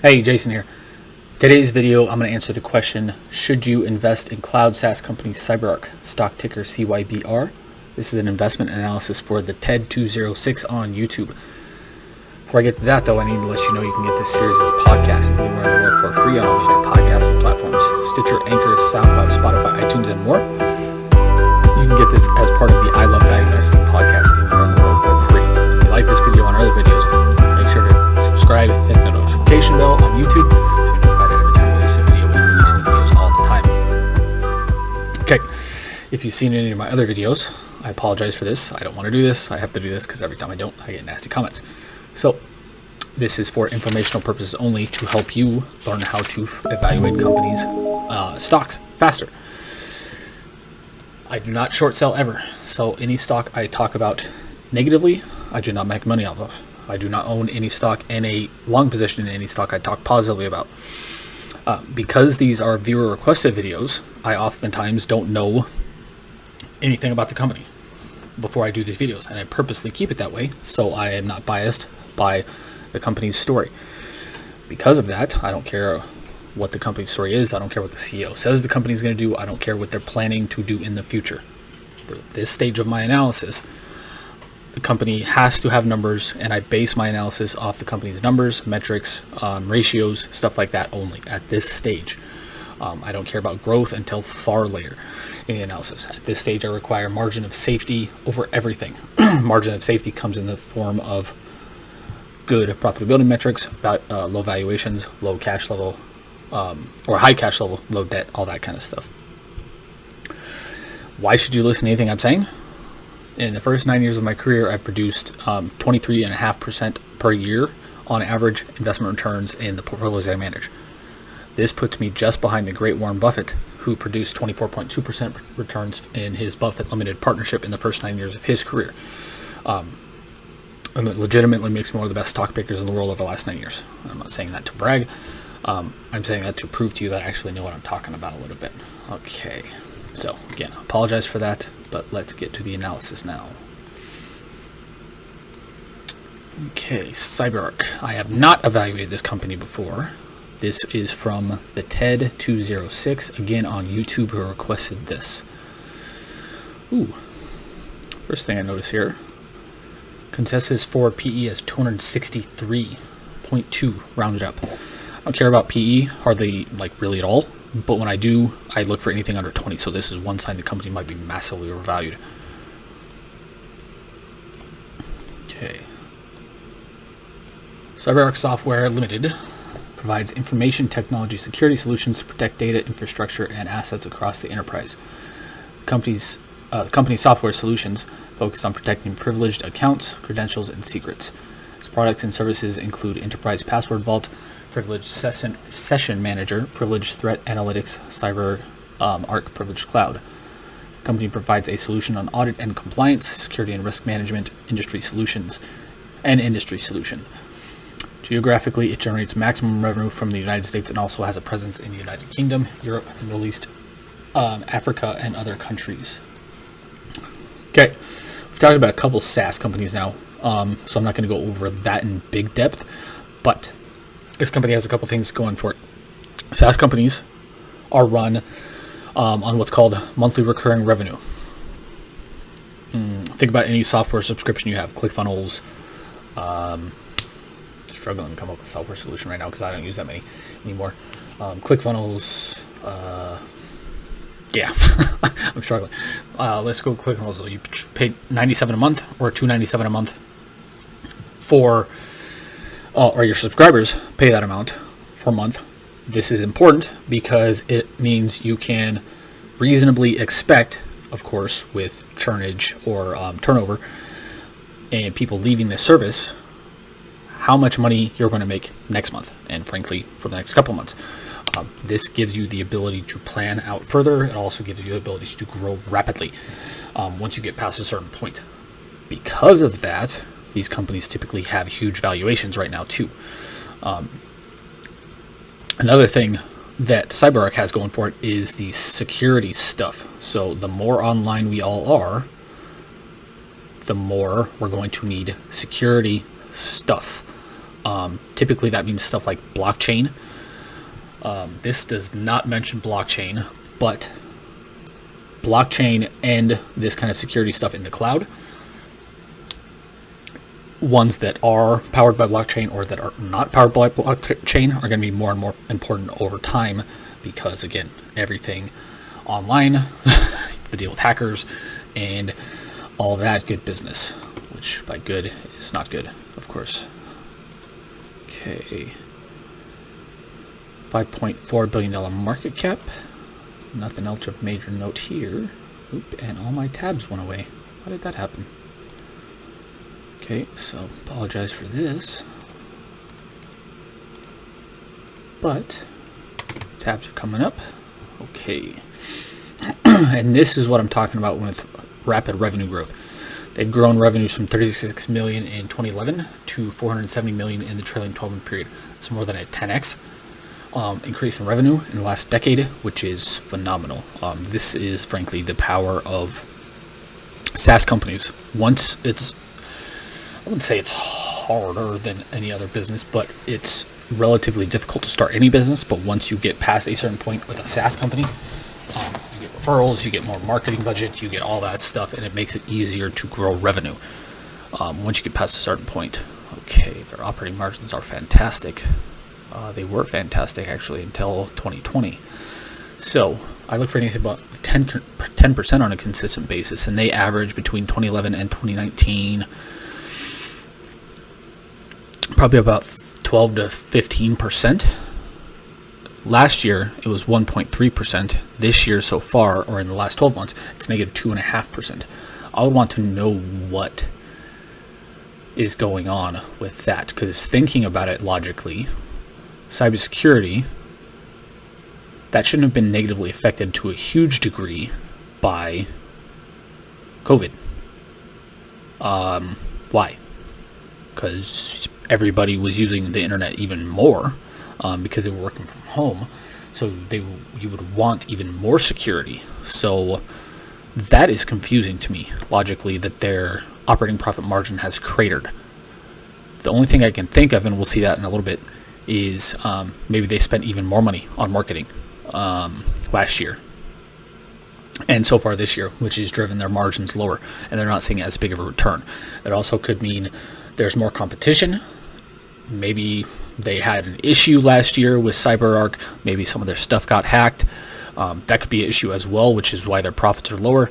Hey, Jason here. Today's video, I'm going to answer the question, should you invest in cloud SaaS company CyberArk, stock ticker CYBR? This is an investment analysis for the TED206 on YouTube. Before I get to that, though, I need to let you know you can get this series as a podcast anywhere in the world for free on all major podcasting platforms, Stitcher, Anchor, SoundCloud, Spotify, iTunes, and more. You can get this as part of the I Love Value Investing podcast anywhere in the world for free. If you like this video and other videos, make sure to subscribe, hit the notification bell on YouTube so you're notified every time I release a video. We're releasing videos all the time. Okay, if you've seen any of my other videos, I apologize for this. I don't want to do this. I have to do this because every time I don't, I get nasty comments. So this is for informational purposes only to help you learn how to evaluate companies' stocks faster. I do not short sell ever. So any stock I talk about negatively, I do not make money off of. I do not own any stock in a long position in any stock I talk positively about. Because these are viewer requested videos, I oftentimes don't know anything about the company before I do these videos, and I purposely keep it that way so I am not biased by the company's story. Because of that, I don't care what the company's story is. I don't care what the CEO says the company's going to do. I don't care what they're planning to do in the future. At this stage of my analysis, the company has to have numbers, and I base my analysis off the company's numbers, metrics, ratios, stuff like that only at this stage. I don't care about growth until far later in the analysis. At this stage, I require margin of safety over everything. Margin of safety comes in the form of good profitability metrics, low valuations, low cash level, or high cash level, low debt, all that kind of stuff. Why should you listen to anything I'm saying? In the first 9 years of my career, I've produced 23.5% per year on average investment returns in the portfolios I manage. This puts me just behind the great Warren Buffett, who produced 24.2% returns in his Buffett Limited Partnership in the first 9 years of his career. And it legitimately makes me one of the best stock pickers in the world over the last 9 years. I'm not saying that to brag. I'm saying that to prove to you that I actually know what I'm talking about a little bit. Okay, so again, I apologize for that, but let's get to the analysis now. Okay, CyberArk. I have not evaluated this company before. This is from the TED206, again on YouTube, who requested this. Ooh, first thing I notice here, consensus for PE is 263.2 rounded up. I don't care about PE hardly, really at all, but when I do, I look for anything under 20, so this is one sign the company might be massively overvalued. Okay. CyberArk Software Limited provides information technology security solutions to protect data, infrastructure, and assets across the enterprise. The company's software solutions focus on protecting privileged accounts, credentials, and secrets. Its products and services include Enterprise Password Vault, Privileged Session Manager, Privileged Threat Analytics, CyberArk Privileged Cloud. The company provides a solution on audit and compliance, security and risk management, industry solutions. Geographically, it generates maximum revenue from the United States and also has a presence in the United Kingdom, Europe, and Middle East, Africa, and other countries. Okay, we've talked about a couple SaaS companies now, so I'm not going to go over that in big depth, but this company has a couple things going for it. SaaS companies are run on what's called monthly recurring revenue. Think about any software subscription you have, ClickFunnels. Struggling to come up with a software solution right now because I don't use that many anymore. ClickFunnels, yeah, I'm struggling. Let's go ClickFunnels. You pay $97 a month or $297 a month for, or your subscribers pay that amount per month. This is important because it means you can reasonably expect, of course, with churnage or turnover and people leaving the service, how much money you're going to make next month, and frankly, for the next couple months. This gives you the ability to plan out further. It also gives you the ability to grow rapidly once you get past a certain point. Because of that, these companies typically have huge valuations right now too. Another thing that CyberArk has going for it is the security stuff. So the more online we all are, the more we're going to need security stuff. Typically that means stuff like blockchain. This does not mention blockchain, but blockchain and this kind of security stuff in the cloud, ones that are powered by blockchain or that are not powered by blockchain, are going to be more and more important over time, because again, everything online, the deal with hackers and all that good business, which by good is not good, of course. Okay, $5.4 billion market cap. Nothing else of major note here. Oop, and all my tabs went away. Why did that happen? Okay, so apologize for this, but tabs are coming up. Okay, and this is what I'm talking about with rapid revenue growth. They've grown revenues from 36 million in 2011 to 470 million in the trailing 12-month period. It's more than a 10x increase in revenue in the last decade, which is phenomenal. This is frankly the power of SaaS companies. Once it's, I wouldn't say it's harder than any other business, but it's relatively difficult to start any business. But once you get past a certain point with a SaaS company, you get referrals, you get more marketing budget, you get all that stuff, and it makes it easier to grow revenue once you get past a certain point. Okay, their operating margins are fantastic. They were fantastic actually until 2020. So I look for anything about 10% on a consistent basis, and they average between 2011 and 2019 probably about 12 to 15%. Last year it was 1.3%. This year so far, or in the last 12 months, it's negative 2.5%. I would want to know what is going on with that, because thinking about it logically, cybersecurity, that shouldn't have been negatively affected to a huge degree by COVID. Why? Because everybody was using the internet even more because they were working from home, so you would want even more security. So that is confusing to me logically, that their operating profit margin has cratered. The only thing I can think of, and we'll see that in a little bit, is maybe they spent even more money on marketing last year and so far this year, which has driven their margins lower, and they're not seeing as big of a return. It also could mean there's more competition. Maybe they had an issue last year with CyberArk. Maybe some of their stuff got hacked. That could be an issue as well, which is why their profits are lower.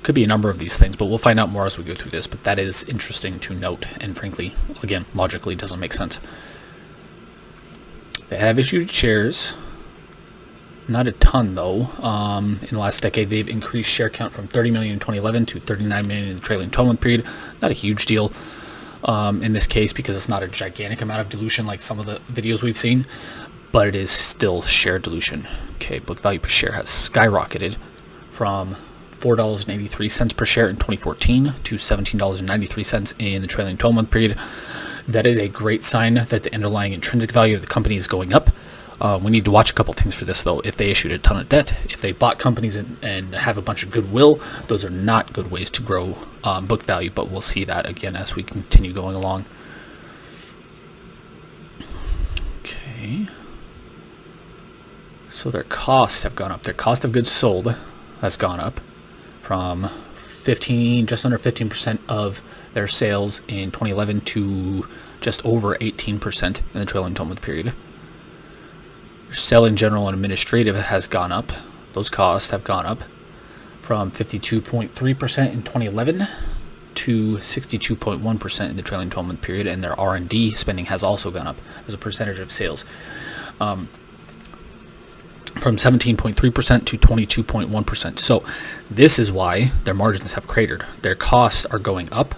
Could be a number of these things, but we'll find out more as we go through this. But that is interesting to note, and frankly, again, logically doesn't make sense. They have issued shares, not a ton though. In the last decade, they've increased share count from 30 million in 2011 to 39 million in the trailing 12-month period. Not a huge deal in this case, because it's not a gigantic amount of dilution like some of the videos we've seen, but it is still share dilution. Okay, book value per share has skyrocketed from $4.83 per share in 2014 to $17.93 in the trailing 12-month period. That is a great sign that the underlying intrinsic value of the company is going up. We need to watch a couple things for this though. If they issued a ton of debt, if they bought companies and have a bunch of goodwill, those are not good ways to grow book value, but we'll see that again as we continue going along. Okay. So their costs have gone up. Their cost of goods sold has gone up from just under 15% of their sales in 2011 to just over 18% in the trailing 12-month period. Selling, general, and administrative has gone up. Those costs have gone up from 52.3% in 2011 to 62.1% in the trailing 12-month period, and their R&D spending has also gone up as a percentage of sales, from 17.3% to 22.1%. So this is why their margins have cratered. Their costs are going up,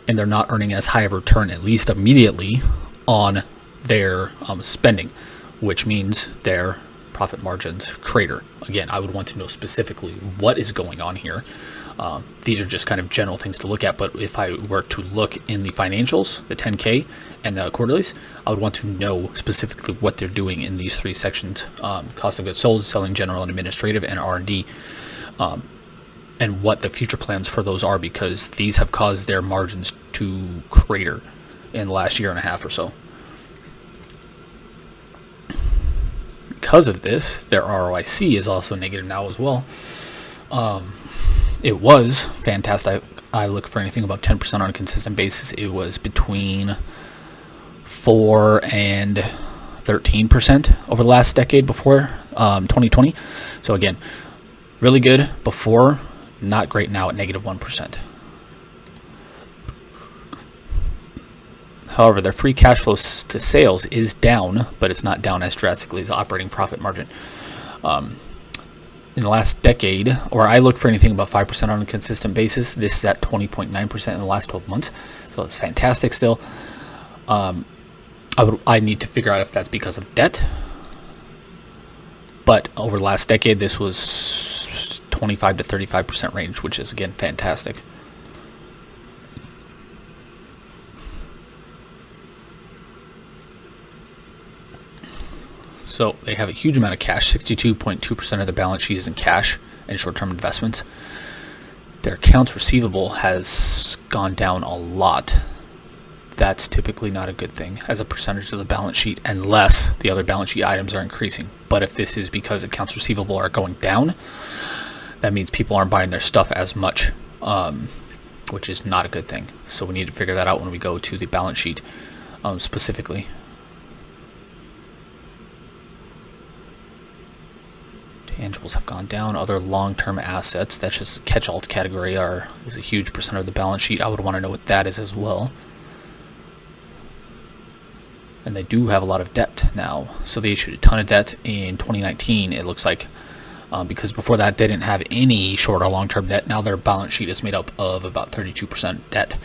and they're not earning as high of a return, at least immediately, on their spending, which means their profit margins crater. Again, I would want to know specifically what is going on here. These are just kind of general things to look at, but if I were to look in the financials, the 10K and the quarterlies, I would want to know specifically what they're doing in these three sections: cost of goods sold, selling, general, and administrative, and R&D, and what the future plans for those are, because these have caused their margins to crater in the last year and a half or so. Because of this, their ROIC is also negative now as well. It was fantastic. I look for anything above 10% on a consistent basis. It was between 4 and 13% over the last decade before 2020. So again, really good before, not great now at negative 1%. However, their free cash flow to sales is down, but it's not down as drastically as operating profit margin. In the last decade, or I look for anything above 5% on a consistent basis. This is at 20.9% in the last 12 months, so it's fantastic still. I need to figure out if that's because of debt, but over the last decade, this was 25 to 35% range, which is again fantastic. So they have a huge amount of cash. 62.2% of the balance sheet is in cash and short-term investments. Their accounts receivable has gone down a lot. That's typically not a good thing as a percentage of the balance sheet unless the other balance sheet items are increasing. But if this is because accounts receivable are going down, that means people aren't buying their stuff as much, which is not a good thing. So we need to figure that out when we go to the balance sheet specifically. Tangibles have gone down. Other long-term assets, that's just a catch-all category, is a huge percent of the balance sheet. I would want to know what that is as well. And they do have a lot of debt now. So they issued a ton of debt in 2019, it looks like, because before that they didn't have any short or long-term debt. Now their balance sheet is made up of about 32% debt.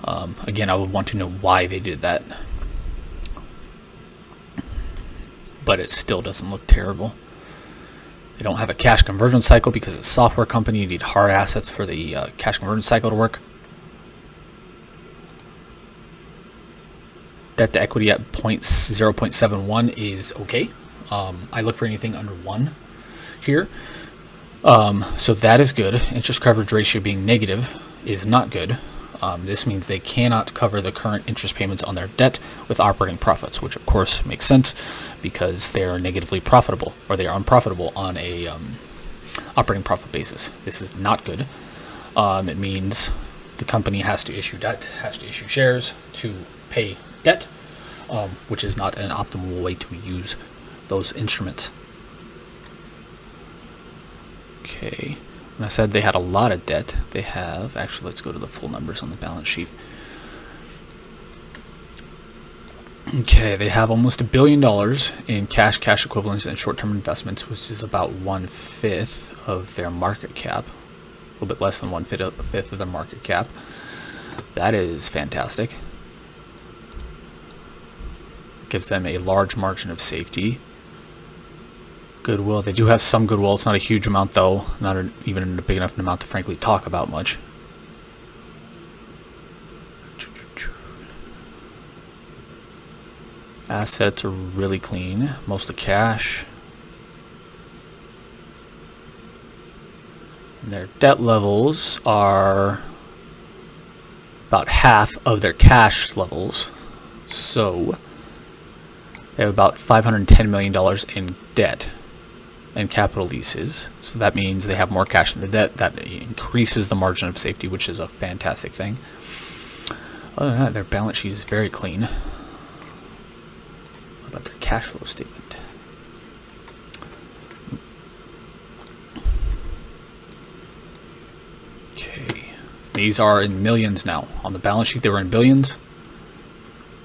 Again, I would want to know why they did that. But it still doesn't look terrible. They don't have a cash conversion cycle because it's a software company. You need hard assets for the cash conversion cycle to work. Debt to equity at 0.71 is okay. I look for anything under 1 here. So that is good. Interest coverage ratio being negative is not good. This means they cannot cover the current interest payments on their debt with operating profits, which of course makes sense because they are negatively profitable, or they are unprofitable on a operating profit basis. This is not good. It means the company has to issue debt, has to issue shares to pay debt, which is not an optimal way to use those instruments. Okay. When I said they had a lot of debt, they have, actually let's go to the full numbers on the balance sheet. Okay, they have almost $1 billion in cash equivalents, and short-term investments, which is about 1/5 of their market cap. A little bit less than 1/5 of their market cap. That is fantastic. It gives them a large margin of safety. Goodwill, they do have some goodwill. It's not a huge amount though, not even a big enough amount to frankly talk about much. Assets are really clean, mostly cash. And their debt levels are about half of their cash levels. So they have about $510 million in debt and capital leases. So that means they have more cash than the debt. That increases the margin of safety, which is a fantastic thing. Other than that, their balance sheet is very clean. What about their cash flow statement? Okay. These are in millions now. On the balance sheet, they were in billions.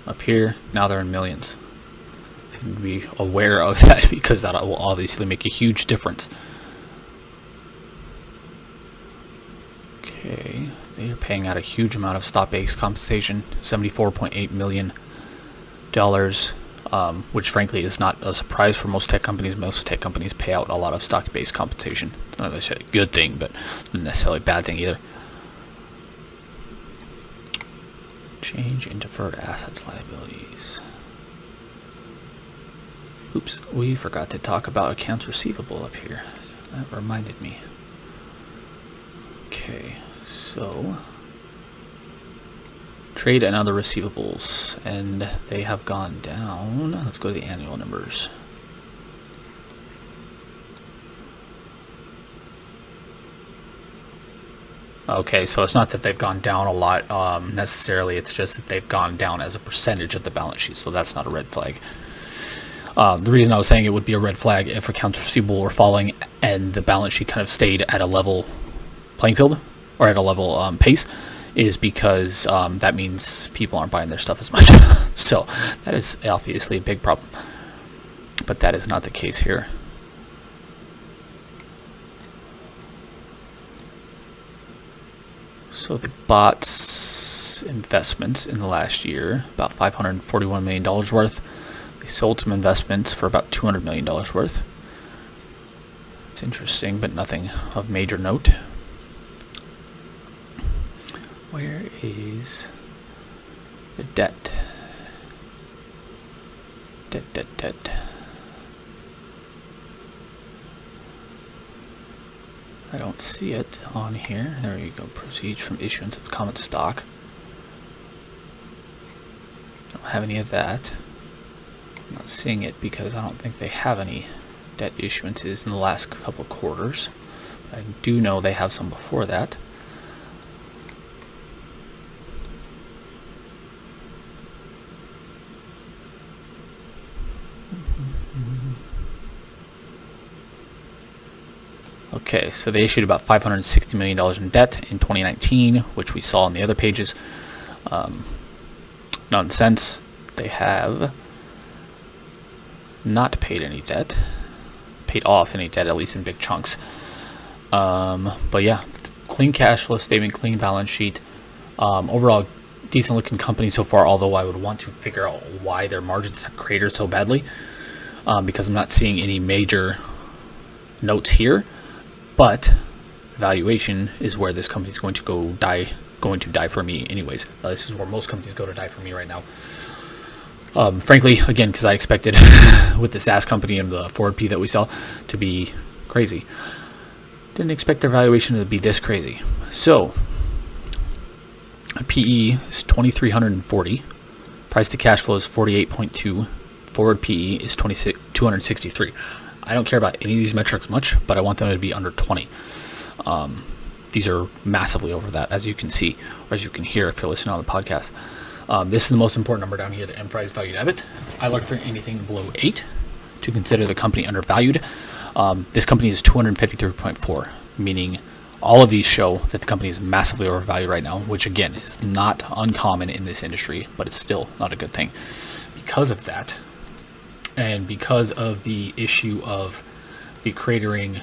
Up here, now they're in millions. Be aware of that because that will obviously make a huge difference. Okay, they are paying out a huge amount of stock-based compensation, $74.8 million, which frankly is not a surprise for most tech companies. Most tech companies pay out a lot of stock-based compensation. It's not necessarily a good thing, but not necessarily a bad thing either. Change in deferred assets liabilities. Oops, we forgot to talk about accounts receivable up here. That reminded me. Okay, so Trade and other receivables, and they have gone down. Let's go to the annual numbers. Okay, so it's not that they've gone down a lot necessarily, it's just that they've gone down as a percentage of the balance sheet, so that's not a red flag. The reason I was saying it would be a red flag if accounts receivable were falling and the balance sheet kind of stayed at a level playing field, or at a level pace, is because that means people aren't buying their stuff as much. So that is obviously a big problem, but that is not the case here. So they bought investments in the last year, about $541 million worth. They sold some investments for about $200 million worth. It's interesting, but nothing of major note. Where is the debt? Debt. I don't see it on here. There you go. Proceeds from issuance of common stock. I don't have any of that. I'm not seeing it because I don't think they have any debt issuances in the last couple of quarters. But I do know they have some before that. Okay, so they issued about $560 million in debt in 2019, which we saw on the other pages. Nonsense. They have not paid any debt, paid off any debt, at least in big chunks. But yeah, clean cash flow statement, clean balance sheet. Overall, decent looking company so far, although I would want to figure out why their margins have cratered so badly, because I'm not seeing any major notes here. But valuation is where this company is going to die for me anyways. This is where most companies go to die for me right now. Frankly, again, because I expected with the SaaS company and the forward P that we saw to be crazy. Didn't expect their valuation to be this crazy. So PE is 2,340. Price to cash flow is 48.2. Forward PE is 263. I don't care about any of these metrics much, but I want them to be under 20. These are massively over that, as you can see, or as you can hear if you're listening on the podcast. This is the most important number down here, the enterprise value to EBIT. I look for anything below 8 to consider the company undervalued. This company is 253.4, meaning all of these show that the company is massively overvalued right now, which again is not uncommon in this industry, but it's still not a good thing. Because of that, and because of the issue of the cratering,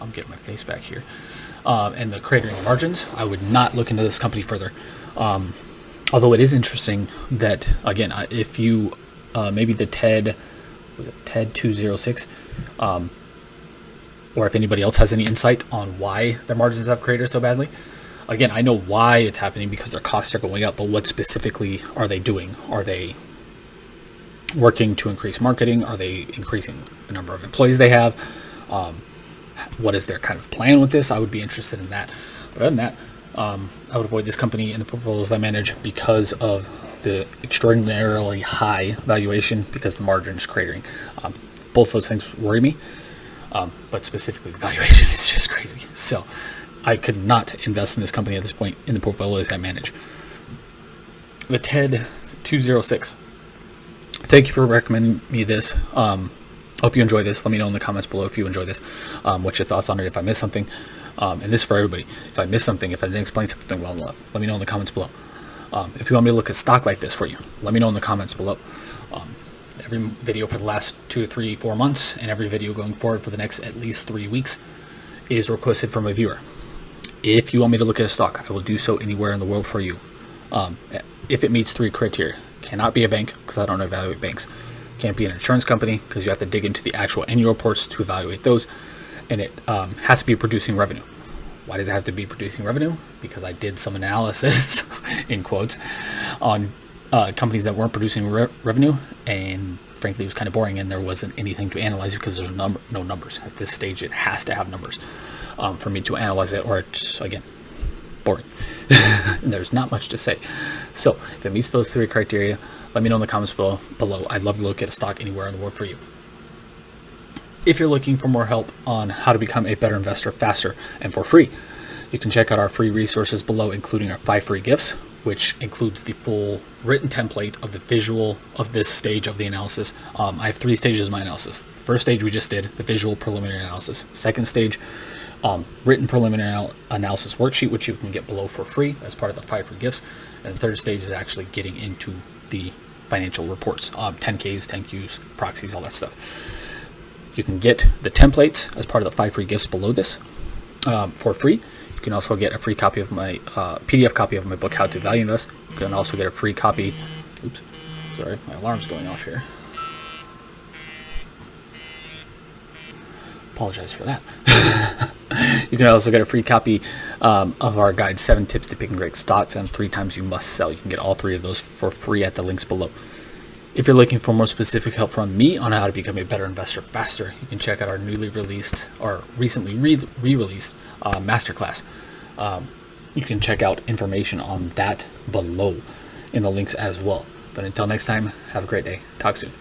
I'm getting my face back here, and the cratering margins, I would not look into this company further. Although it is interesting that, again, if you, maybe the TED 206, or if anybody else has any insight on why their margins have cratered so badly. Again, I know why it's happening because their costs are going up, but what specifically are they doing? Are they working to increase marketing? Are they increasing the number of employees they have? What is their kind of plan with this? I would be interested in that. But other than that, I would avoid this company and the portfolios I manage because of the extraordinarily high valuation, because the margin is cratering. Both those things worry me, but specifically the valuation is just crazy. So I could not invest in this company at this point in the portfolios I manage. The TED 206. Thank you for recommending me this. Hope you enjoy this. Let me know in the comments below if you enjoy this. What's your thoughts on it? If I missed something, and this is for everybody. If I missed something, if I didn't explain something well enough, let me know in the comments below. If you want me to look at stock like this for you, let me know in the comments below. Every video for the last 2, 3, 4 months, and every video going forward for the next at least 3 weeks is requested from a viewer. If you want me to look at a stock, I will do so anywhere in the world for you. If it meets 3 criteria. Cannot be a bank because I don't evaluate banks. Can't be an insurance company because you have to dig into the actual annual reports to evaluate those. And it has to be producing revenue. Why does it have to be producing revenue? Because I did some analysis, in quotes, on companies that weren't producing revenue, and frankly it was kind of boring and there wasn't anything to analyze because there's no numbers. At this stage it has to have numbers for me to analyze it, or it's, again, boring. And there's not much to say. So if it meets those 3 criteria, let me know in the comments below. I'd love to look at a stock anywhere in the world for you. If you're looking for more help on how to become a better investor faster and for free, you can check out our free resources below, including our 5 free gifts, which includes the full written template of the visual of this stage of the analysis. I have 3 stages of my analysis. First stage we just did, the visual preliminary analysis. Second stage, written preliminary analysis worksheet, which you can get below for free as part of the 5 free gifts. And the third stage is actually getting into the financial reports, 10Ks, 10Qs, proxies, all that stuff. You can get the templates as part of the 5 free gifts below this for free. You can also get a free copy of my PDF copy of my book, How to Value Invest. You can also get a free copy. Oops, sorry, my alarm's going off here. Apologize for that. You can also get a free copy of our guide, 7 tips to picking great stocks and 3 times you must sell. You can get all 3 of those for free at the links below. If you're looking for more specific help from me on how to become a better investor faster, you can check out our newly released or recently re-released masterclass. You can check out information on that below in the links as well. But until next time, have a great day. Talk soon.